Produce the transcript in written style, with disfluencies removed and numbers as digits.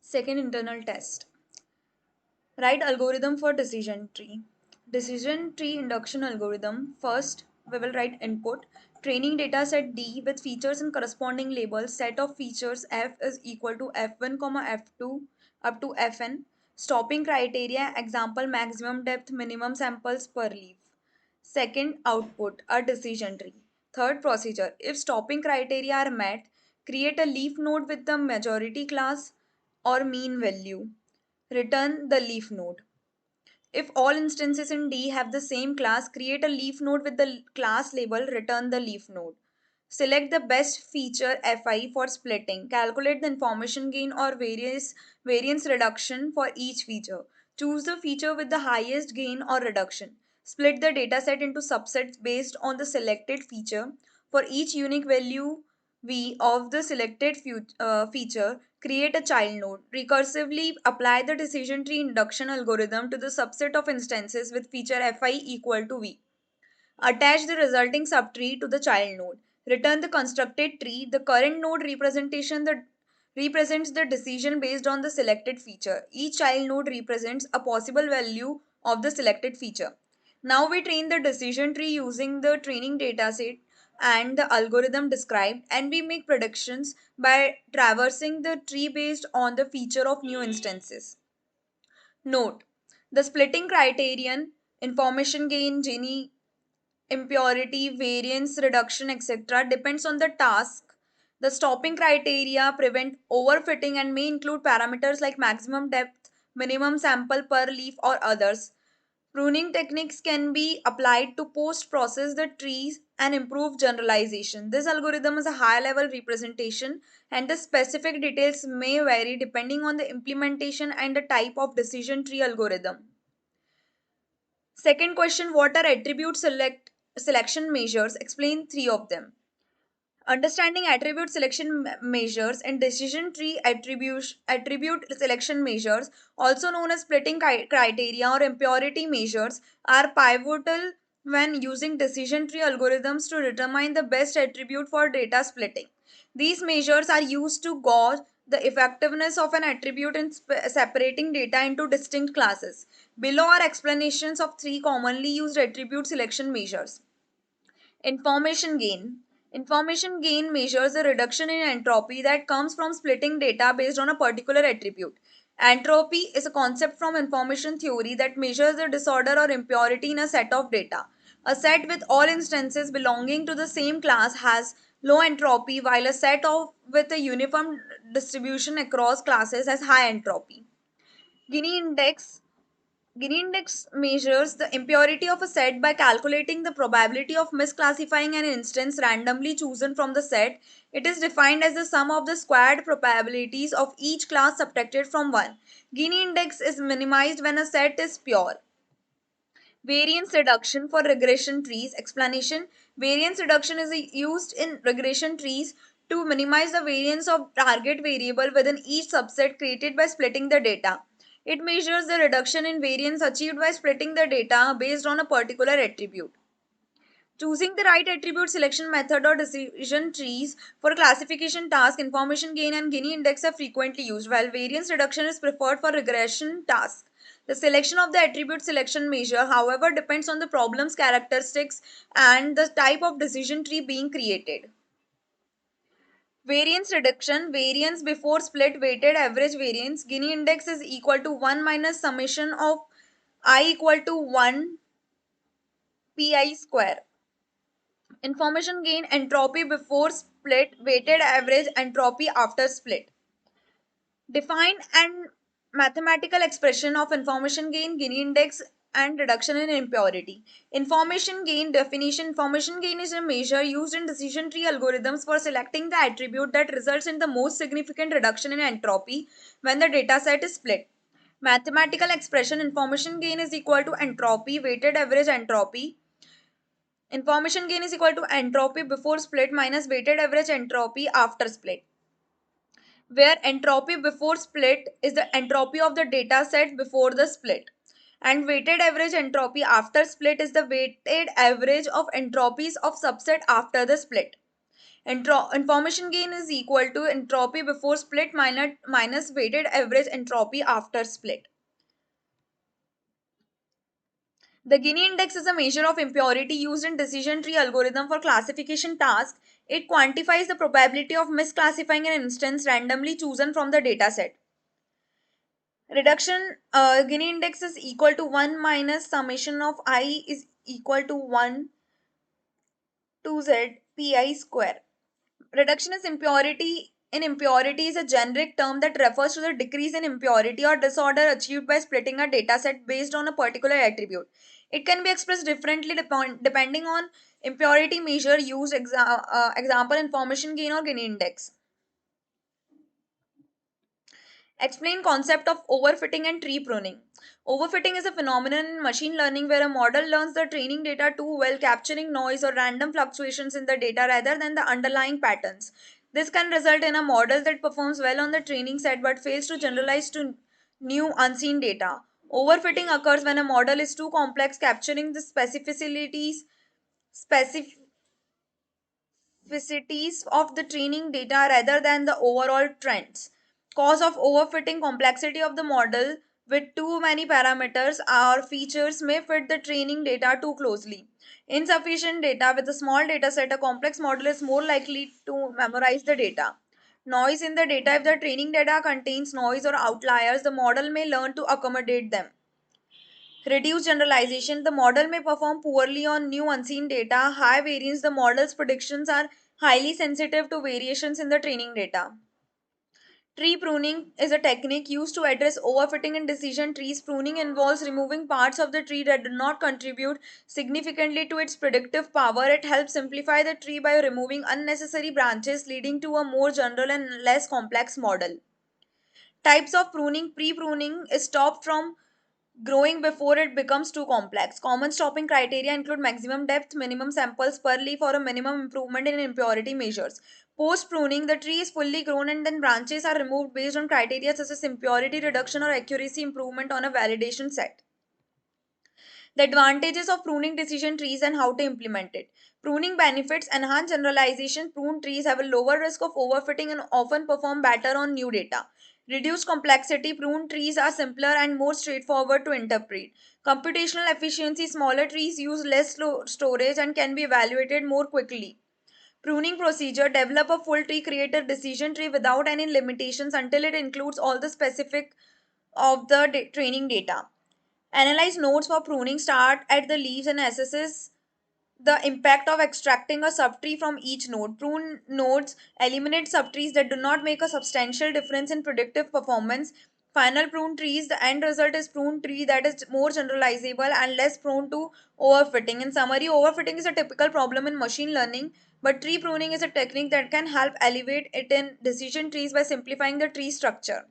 Second internal test. Write algorithm for decision tree. Decision tree induction algorithm. First, we will write input. Training data set D with features and corresponding labels. Set of features F is equal to F1, F2 up to Fn. Stopping criteria, example maximum depth, minimum samples per leaf. Second, output, a decision tree. Third procedure, if stopping criteria are met, create a leaf node with the majority class or mean value. Return the leaf node. If all instances in D have the same class, create a leaf node with the class label, return the leaf node. Select the best feature Fi for splitting. Calculate the information gain or variance reduction for each feature. Choose the feature with the highest gain or reduction. Split the dataset into subsets based on the selected feature. For each unique value V of the selected feature, create a child node. Recursively apply the decision tree induction algorithm to the subset of instances with feature Fi equal to V. Attach the resulting subtree to the child node. Return the constructed tree. The current node represents the decision based on the selected feature. Each child node represents a possible value of the selected feature. Now we train the decision tree using the training dataset and the algorithm described, and we make predictions by traversing the tree based on the feature of new instances. Note: the splitting criterion, information gain, Gini impurity, variance reduction, etc., depends on the task. The stopping criteria prevent overfitting and may include parameters like maximum depth, minimum sample per leaf, or others. Pruning techniques can be applied to post process the trees and improve generalization. This algorithm is a high level representation, and the specific details may vary depending on the implementation and the type of decision tree algorithm. Second question, what are selection measures? Explain three of them. Understanding attribute selection measures and decision tree attribute selection measures, also known as splitting criteria or impurity measures, are pivotal when using decision tree algorithms to determine the best attribute for data splitting. These measures are used to gauge the effectiveness of an attribute in separating data into distinct classes. Below are explanations of three commonly used attribute selection measures. Information gain. Information gain measures the reduction in entropy that comes from splitting data based on a particular attribute. Entropy is a concept from information theory that measures the disorder or impurity in a set of data. A set with all instances belonging to the same class has low entropy, while a set with a uniform distribution across classes has high entropy. Gini index Gini index measures the impurity of a set by calculating the probability of misclassifying an instance randomly chosen from the set. It is defined as the sum of the squared probabilities of each class subtracted from one. Gini index is minimized when a set is pure. Variance reduction for regression trees. Explanation: variance reduction is used in regression trees to minimize the variance of target variable within each subset created by splitting the data. It measures the reduction in variance achieved by splitting the data based on a particular attribute. Choosing the right attribute selection method or decision trees for classification task, information gain and Gini index are frequently used, while variance reduction is preferred for regression tasks. The selection of the attribute selection measure, however, depends on the problem's characteristics and the type of decision tree being created. Variance reduction, variance before split, weighted average variance. Gini index is equal to 1 minus summation of I equal to 1 pi square. Information gain, entropy before split, weighted average entropy after split. Define and mathematical expression of information gain, Gini index, and reduction in impurity. Information gain definition. Information gain is a measure used in decision tree algorithms for selecting the attribute that results in the most significant reduction in entropy when the dataset is split. Mathematical expression: information gain is equal to entropy, weighted average entropy. Information gain is equal to entropy before split minus weighted average entropy after split, where entropy before split is the entropy of the data set before the split, and weighted average entropy after split is the weighted average of entropies of subset after the split. Information gain is equal to entropy before split minus weighted average entropy after split. The Gini index is a measure of impurity used in decision tree algorithm for classification tasks. It quantifies the probability of misclassifying an instance randomly chosen from the dataset. Reduction Gini index is equal to 1 minus summation of I is equal to 1 to Z pi square. Reduction is impurity in impurity is a generic term that refers to the decrease in impurity or disorder achieved by splitting a dataset based on a particular attribute. It can be expressed differently depending on impurity measure used, example information gain or Gini index. Explain concept of overfitting and tree pruning. Overfitting is a phenomenon in machine learning where a model learns the training data too well, capturing noise or random fluctuations in the data rather than the underlying patterns. This can result in a model that performs well on the training set but fails to generalize to new unseen data. Overfitting occurs when a model is too complex, capturing the specificities of the training data rather than the overall trends. Cause of overfitting: complexity of the model with too many parameters or features may fit the training data too closely. Insufficient data: with a small data set, a complex model is more likely to memorize the data. Noise in the data: if the training data contains noise or outliers, the model may learn to accommodate them. Reduced generalization: the model may perform poorly on new unseen data. High variance: the model's predictions are highly sensitive to variations in the training data. Tree pruning is a technique used to address overfitting in decision trees. Pruning involves removing parts of the tree that do not contribute significantly to its predictive power. It helps simplify the tree by removing unnecessary branches, leading to a more general and less complex model. Types of pruning: pre pruning is stopped from growing before it becomes too complex. Common stopping criteria include maximum depth, minimum samples per leaf, or a minimum improvement in impurity measures. Post pruning: the tree is fully grown and then branches are removed based on criteria such as impurity reduction or accuracy improvement on a validation set. The advantages of pruning decision trees and how to implement it. Pruning benefits: enhance generalization. Pruned trees have a lower risk of overfitting and often perform better on new data. Reduced complexity: pruned trees are simpler and more straightforward to interpret. Computational efficiency: smaller trees use less storage and can be evaluated more quickly. Pruning procedure: develop a full tree, create a decision tree without any limitations until it includes all the specific of the training data. Analyze nodes for pruning: start at the leaves and assesses the impact of extracting a subtree from each node. Prune nodes, eliminate subtrees that do not make a substantial difference in predictive performance. Final prune trees: the end result is prune tree that is more generalizable and less prone to overfitting. In summary, overfitting is a typical problem in machine learning, but tree pruning is a technique that can help elevate it in decision trees by simplifying the tree structure.